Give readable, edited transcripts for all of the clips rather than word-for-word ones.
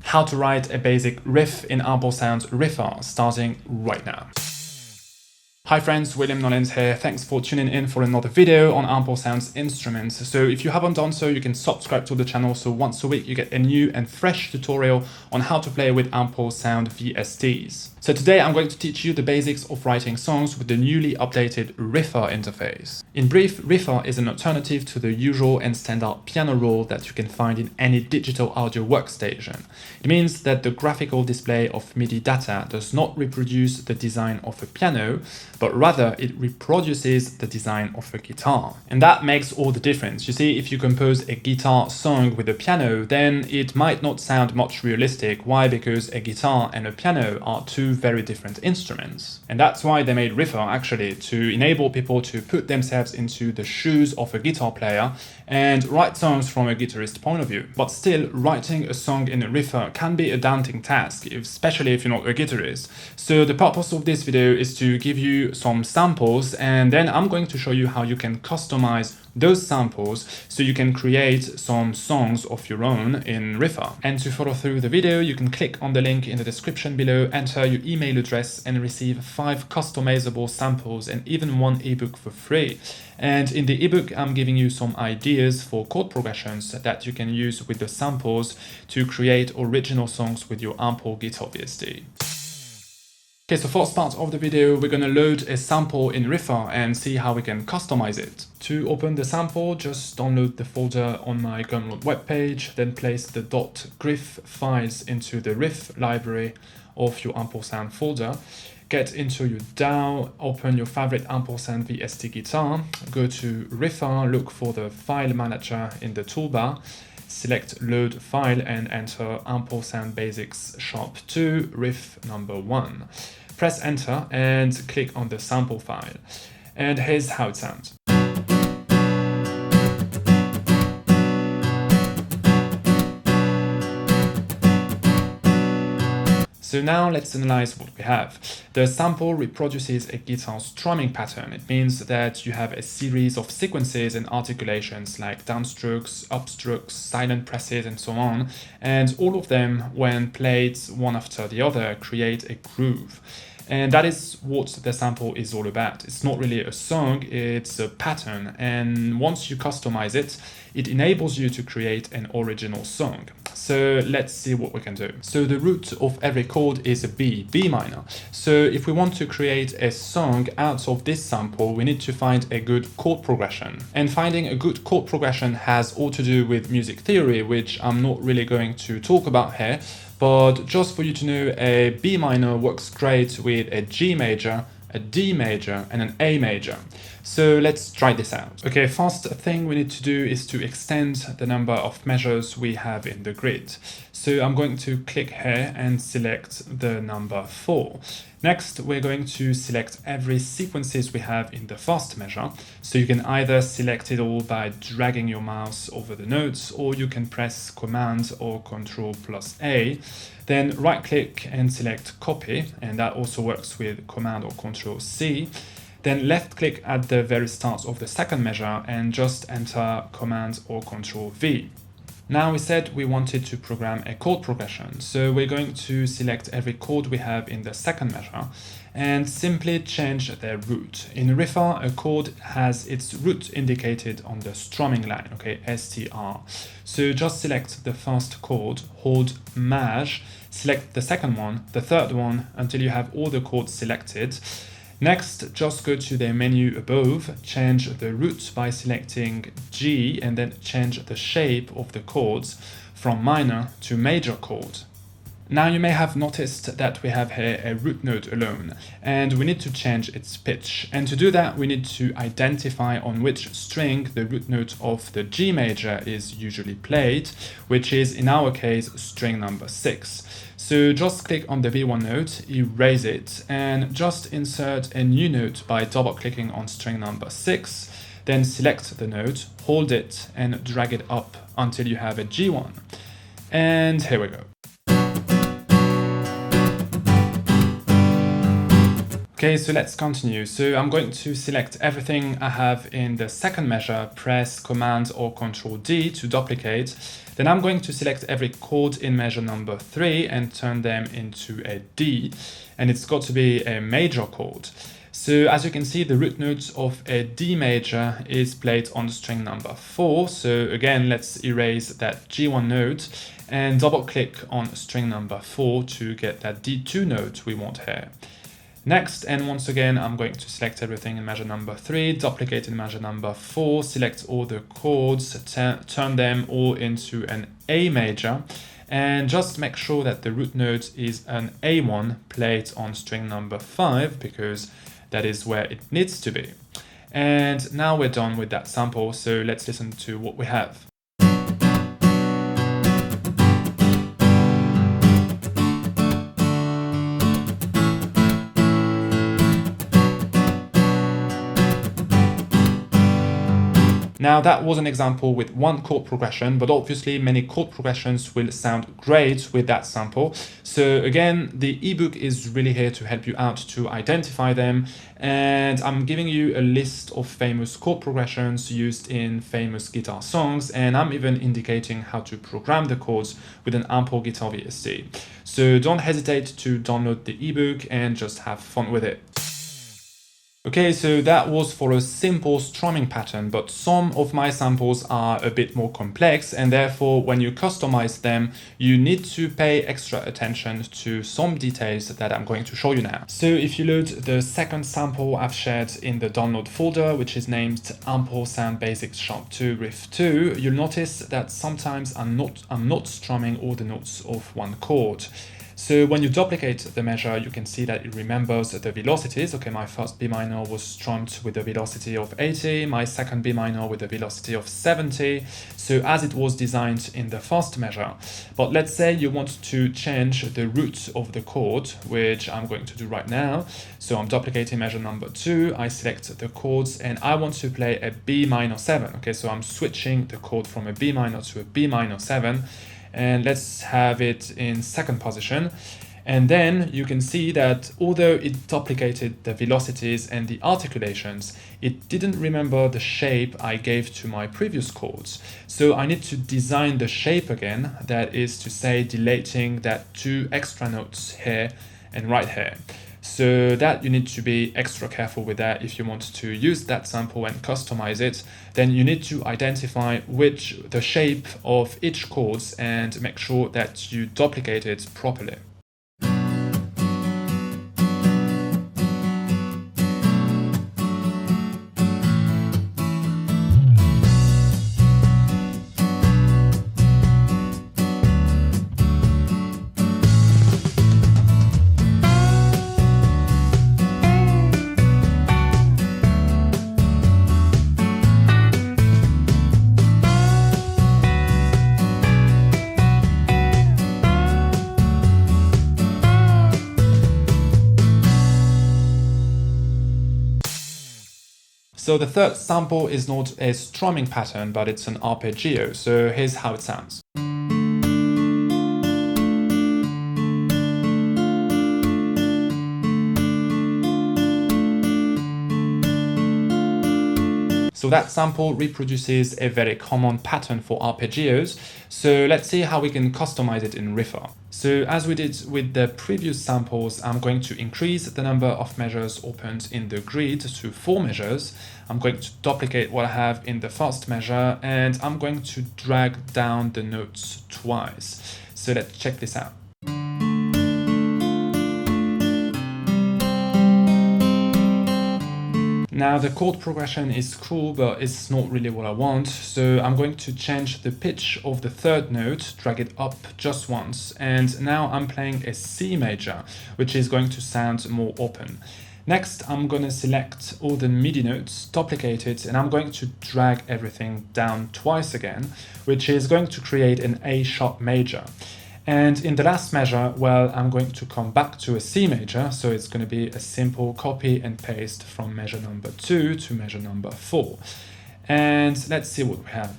how to write a basic riff in Ample Sound Riffer, starting right now. Hi friends, William Nolens here. Thanks for tuning in for another video on Ample Sound's instruments. So if you haven't done so, you can subscribe to the channel so once a week you get a new and fresh tutorial on how to play with Ample Sound VSTs. So today I'm going to teach you the basics of writing songs with the newly updated Riffer interface. In brief, Riffer is an alternative to the usual and standard piano roll that you can find in any digital audio workstation. It means that the graphical display of MIDI data does not reproduce the design of a piano, but rather it reproduces the design of a guitar. And that makes all the difference. You see, if you compose a guitar song with a piano, then it might not sound much realistic. Why? Because a guitar and a piano are two very different instruments. And that's why they made Riffer, actually, to enable people to put themselves into the shoes of a guitar player and write songs from a guitarist point of view. But still, writing a song in a Riffer can be a daunting task, especially if you're not a guitarist. So the purpose of this video is to give you some samples, and then I'm going to show you how you can customize those samples so you can create some songs of your own in Riffer. And to follow through the video, you can click on the link in the description below, enter your email address and receive 5 customizable samples and even 1 ebook for free. And in the ebook, I'm giving you some ideas for chord progressions that you can use with the samples to create original songs with your Ample Guitar VST. Okay, so first part of the video, we're going to load a sample in Riffer and see how we can customize it. To open the sample, just download the folder on my Gumroad webpage, then place the .graph files into the riff library of your Ample Sound folder. Get into your DAW, open your favorite Ample Sound VST guitar, go to Riffer, look for the file manager in the toolbar, select load file and enter Ample Sound Basics #2 riff number 1. Press enter and click on the sample file. And here's how it sounds. So now let's analyze what we have. The sample reproduces a guitar strumming pattern. It means that you have a series of sequences and articulations like downstrokes, upstrokes, silent presses, and so on. And all of them, when played one after the other, create a groove. And that is what the sample is all about. It's not really a song, it's a pattern. And once you customize it, it enables you to create an original song. So let's see what we can do. So the root of every chord is a B minor. So if we want to create a song out of this sample, we need to find a good chord progression. And finding a good chord progression has all to do with music theory, which I'm not really going to talk about here. But just for you to know, a B minor works great with a G major, a D major, and an A major. So let's try this out. Okay, first thing we need to do is to extend the number of measures we have in the grid. So I'm going to click here and select the number 4. Next, we're going to select every sequences we have in the first measure. So you can either select it all by dragging your mouse over the notes, or you can press Command or Ctrl+A. Then right click and select copy, and that also works with Command or Ctrl+C. Then left click at the very start of the second measure and just enter Command or Ctrl+V. Now we said we wanted to program a chord progression, so we're going to select every chord we have in the second measure and simply change their root. In Riffer, a chord has its root indicated on the strumming line, okay, STR. So just select the first chord, hold Maj, select the second one, the third one, until you have all the chords selected. Next, just go to the menu above, change the root by selecting G, and then change the shape of the chords from minor to major chord. Now you may have noticed that we have here a root note alone, and we need to change its pitch. And to do that, we need to identify on which string the root note of the G major is usually played, which is in our case string number 6. So just click on the V1 note, erase it, and just insert a new note by double-clicking on string number 6. Then select the note, hold it, and drag it up until you have a G1. And here we go. Okay, so let's continue. So I'm going to select everything I have in the second measure, press Command or Control D to duplicate. Then I'm going to select every chord in measure number 3 and turn them into a D. And it's got to be a major chord. So as you can see, the root note of a D major is played on string number 4. So again, let's erase that G1 note and double click on string number 4 to get that D2 note we want here. Next, and once again, I'm going to select everything in measure number 3, duplicate in measure number 4, select all the chords, turn them all into an A major, and just make sure that the root note is an A1 played on string number 5, because that is where it needs to be. And now we're done with that sample, so let's listen to what we have. Now that was an example with one chord progression, but obviously many chord progressions will sound great with that sample. So again, the ebook is really here to help you out to identify them. And I'm giving you a list of famous chord progressions used in famous guitar songs. And I'm even indicating how to program the chords with an Ample Guitar VST. So don't hesitate to download the ebook and just have fun with it. Okay, so that was for a simple strumming pattern, but some of my samples are a bit more complex, and therefore when you customize them, you need to pay extra attention to some details that I'm going to show you now. So if you load the second sample I've shared in the download folder, which is named Ample Sound Basics Sharp 2 Riff 2, you'll notice that sometimes I'm not strumming all the notes of one chord. So when you duplicate the measure, you can see that it remembers the velocities. Okay, my first B minor was strummed with a velocity of 80, my second B minor with a velocity of 70. So as it was designed in the first measure. But let's say you want to change the root of the chord, which I'm going to do right now. So I'm duplicating measure number 2, I select the chords, and I want to play a B minor 7. Okay, so I'm switching the chord from a B minor to a B minor 7. And let's have it in second position. And then you can see that although it duplicated the velocities and the articulations, it didn't remember the shape I gave to my previous chords. So I need to design the shape again, that is to say deleting that 2 extra notes here and right here. So that you need to be extra careful with that. If you want to use that sample and customize it, then you need to identify the shape of each chords and make sure that you duplicate it properly. So the third sample is not a strumming pattern, but it's an arpeggio. So here's how it sounds. So that sample reproduces a very common pattern for arpeggios. So let's see how we can customize it in Riffer. So as we did with the previous samples, I'm going to increase the number of measures opened in the grid to 4 measures. I'm going to duplicate what I have in the first measure, and I'm going to drag down the notes twice. So let's check this out. Now the chord progression is cool, but it's not really what I want. So I'm going to change the pitch of the third note, drag it up just once. And now I'm playing a C major, which is going to sound more open. Next, I'm going to select all the MIDI notes, duplicate it, and I'm going to drag everything down twice again, which is going to create an A sharp major. And in the last measure, well, I'm going to come back to a C major, so it's going to be a simple copy and paste from measure number 2 to measure number 4. And let's see what we have.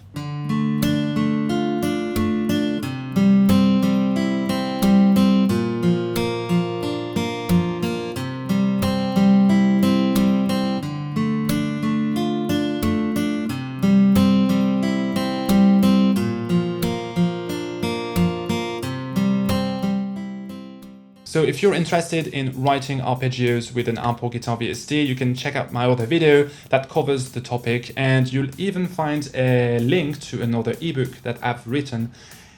So if you're interested in writing arpeggios with an Ample Guitar VST, you can check out my other video that covers the topic, and you'll even find a link to another ebook that I've written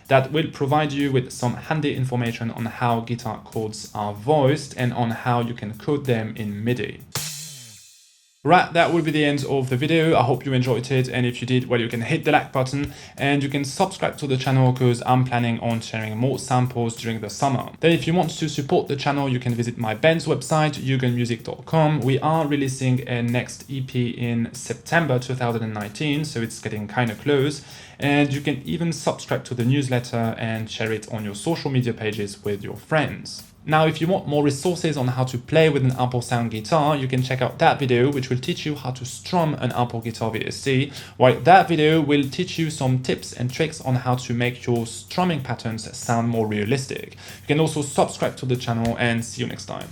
that will provide you with some handy information on how guitar chords are voiced and on how you can code them in MIDI. Right, that will be the end of the video. I hope you enjoyed it, and if you did, well, you can hit the like button and you can subscribe to the channel because I'm planning on sharing more samples during the summer. Then if you want to support the channel, you can visit my band's website, eugenmusic.com. We are releasing a next EP in September 2019, so it's getting kind of close. And you can even subscribe to the newsletter and share it on your social media pages with your friends. Now, if you want more resources on how to play with an Ample Sound guitar, you can check out that video, which will teach you how to strum an Ample Guitar VST, while that video will teach you some tips and tricks on how to make your strumming patterns sound more realistic. You can also subscribe to the channel, and see you next time.